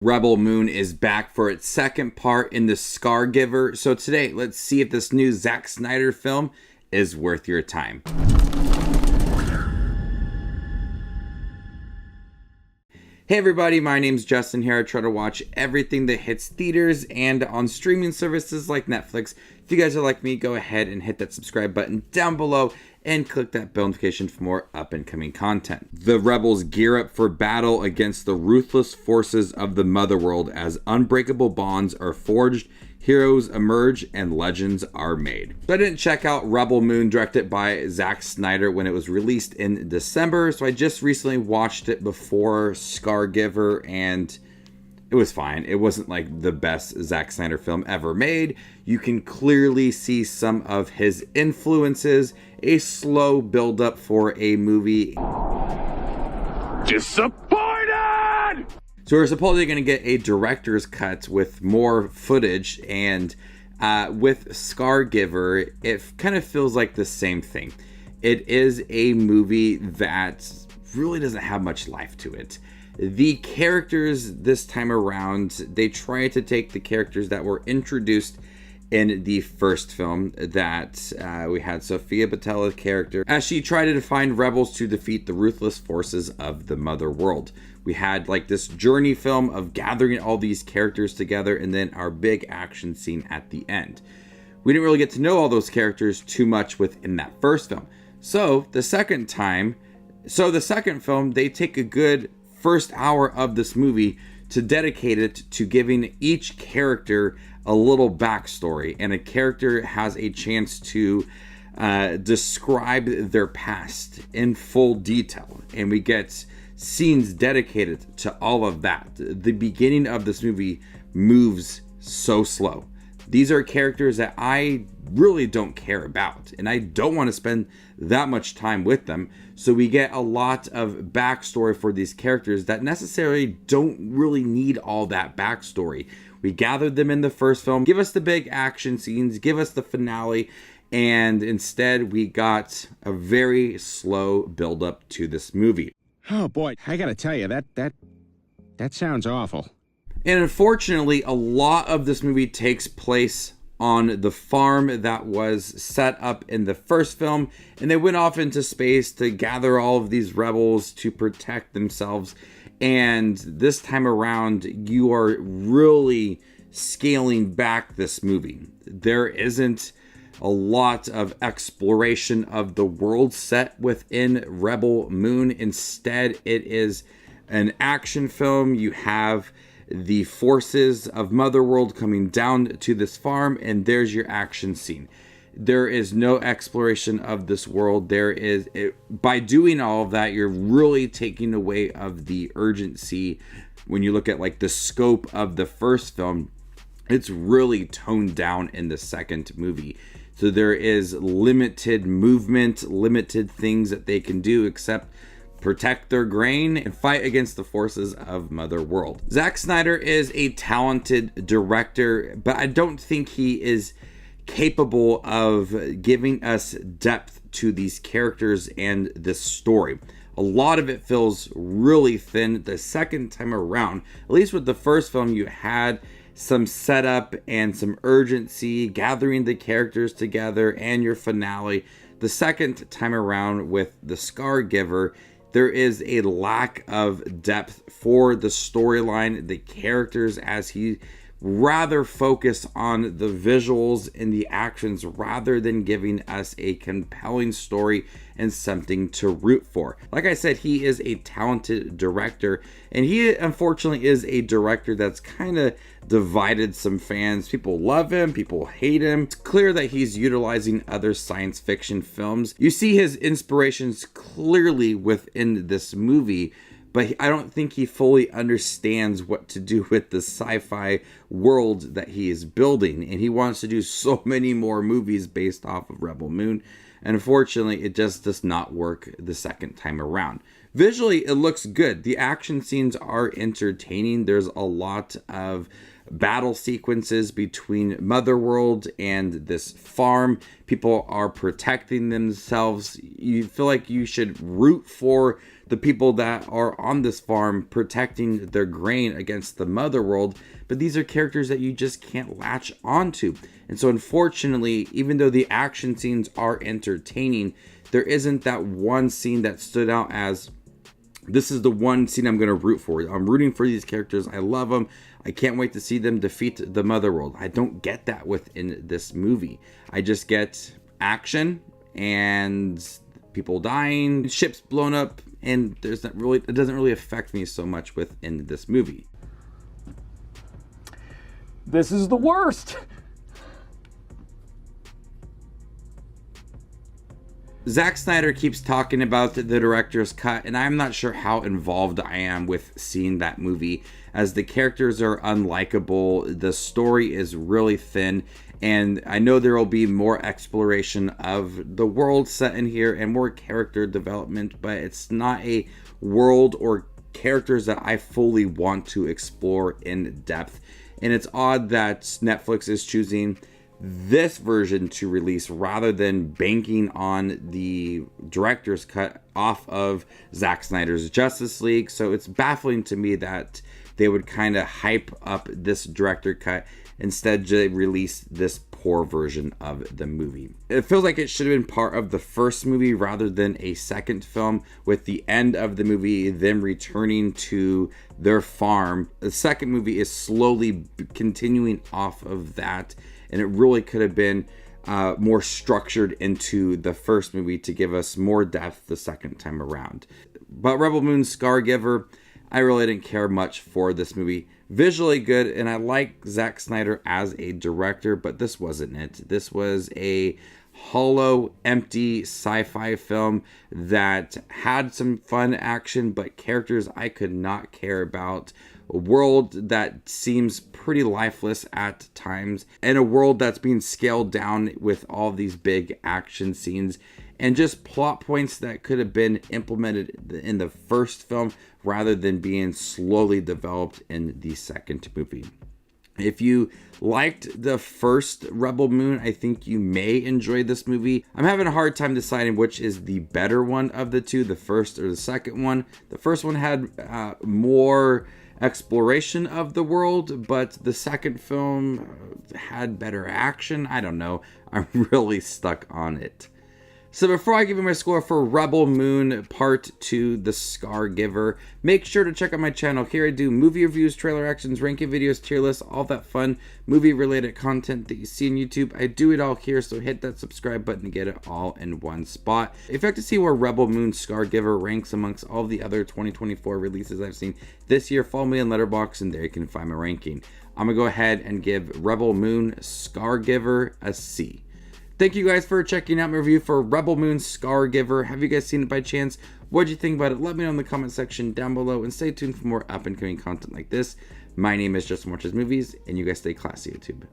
Rebel Moon is back for its second part in the Scargiver. So today, let's see if this new Zack Snyder film is worth your time. Hey everybody, my name's Justin here. I try to watch everything that hits theaters and on streaming services like Netflix. If you guys are like me, go ahead and hit that subscribe button down below and click that bell notification for more up and coming content. The rebels gear up for battle against the ruthless forces of the Motherworld as unbreakable bonds are forged, heroes emerge, and legends are made. So I didn't check out Rebel Moon, directed by Zack Snyder, when it was released in December. So I just recently watched it before Scargiver, and it was fine. It wasn't like the best Zack Snyder film ever made. You can clearly see some of his influences, a slow build-up for a movie. Disappointed! So we're supposedly going to get a director's cut with more footage, and with Scargiver, it kind of feels like the same thing. It is a movie that really doesn't have much life to it. The characters this time around, they try to take the characters that were introduced in the first film that we had Sofia Boutella character as she tried to find rebels to defeat the ruthless forces of the Mother World. We had like this journey film of gathering all these characters together and then our big action scene at the end. We didn't really get to know all those characters too much within that first film. So the second film, they take a good first hour of this movie to dedicate it to giving each character a little backstory, and a character has a chance to describe their past in full detail, and we get scenes dedicated to all of that. The beginning of this movie moves so slow. These are characters that I really don't care about, and I don't want to spend that much time with them. So we get a lot of backstory for these characters that necessarily don't really need all that backstory. We gathered them in the first film, give us the big action scenes, give us the finale, and instead we got a very slow build-up to this movie. Oh boy, I gotta tell you, that sounds awful. And unfortunately, a lot of this movie takes place on the farm that was set up in the first film, and they went off into space to gather all of these rebels to protect themselves. And this time around, you are really scaling back this movie. There isn't a lot of exploration of the world set within Rebel Moon. Instead, it is an action film. You have the forces of Motherworld coming down to this farm, and there's your action scene. There is no exploration of this world. By doing all of that, you're really taking away of the urgency. When you look at like the scope of the first film, it's really toned down in the second movie. So there is limited movement, limited things that they can do except protect their grain and fight against the forces of Mother World. Zack Snyder is a talented director, but I don't think he is capable of giving us depth to these characters and this story. A lot of it feels really thin the second time around. At least with the first film, you had some setup and some urgency, gathering the characters together, and your finale. The second time around with the Scargiver, there is a lack of depth for the storyline, the characters, as he rather focus on the visuals and the actions rather than giving us a compelling story and something to root for. Like I said, he is a talented director, and he unfortunately is a director that's kind of divided some fans. People love him, people hate him. It's clear that he's utilizing other science fiction films. You see his inspirations clearly within this movie, but I don't think he fully understands what to do with the sci-fi world that he is building. And he wants to do so many more movies based off of Rebel Moon. And unfortunately, it just does not work the second time around. Visually, it looks good. The action scenes are entertaining. There's a lot of battle sequences between Motherworld and this farm. People are protecting themselves. You feel like you should root for the people that are on this farm protecting their grain against the Motherworld, but these are characters that you just can't latch onto. And so unfortunately, even though the action scenes are entertaining, there isn't that one scene that stood out as, this is the one scene I'm going to root for. I'm rooting for these characters. I love them. I can't wait to see them defeat the Motherworld. I don't get that within this movie. I just get action and people dying, ships blown up, and it doesn't really affect me so much within this movie. This is the worst. Zack Snyder keeps talking about the director's cut, and I'm not sure how involved I am with seeing that movie, as the characters are unlikable, the story is really thin, and I know there will be more exploration of the world set in here and more character development, but it's not a world or characters that I fully want to explore in depth. And it's odd that Netflix is choosing this version to release rather than banking on the director's cut off of Zack Snyder's Justice League. So it's baffling to me that they would kind of hype up this director cut instead to release this poor version of the movie. It feels like it should have been part of the first movie rather than a second film, with the end of the movie them returning to their farm. The second movie is slowly continuing off of that, and it really could have been more structured into the first movie to give us more depth the second time around. But Rebel Moon Scargiver, I really didn't care much for this movie. Visually good, and I like Zack Snyder as a director, but this wasn't it. This was a hollow, empty sci-fi film that had some fun action, but characters I could not care about. A world that seems pretty lifeless at times, and a world that's being scaled down with all these big action scenes, and just plot points that could have been implemented in the first film rather than being slowly developed in the second movie. If you liked the first Rebel Moon, I think you may enjoy this movie. I'm having a hard time deciding which is the better one of the two, the first or the second one. The first one had more exploration of the world, but the second film had better action. I don't know. I'm really stuck on it. So before I give you my score for Rebel Moon Part 2, The Scargiver, make sure to check out my channel. Here I do movie reviews, trailer actions, ranking videos, tier lists, all that fun movie-related content that you see on YouTube. I do it all here, so hit that subscribe button to get it all in one spot. If you like to see where Rebel Moon Scargiver ranks amongst all the other 2024 releases I've seen this year, follow me on Letterboxd, and there you can find my ranking. I'm going to go ahead and give Rebel Moon Scargiver a C. Thank you guys for checking out my review for Rebel Moon Scargiver. Have you guys seen it by chance? What do you think about it? Let me know in the comment section down below, and stay tuned for more up and coming content like this. My name is Justin Watches Movies, and you guys stay classy, YouTube.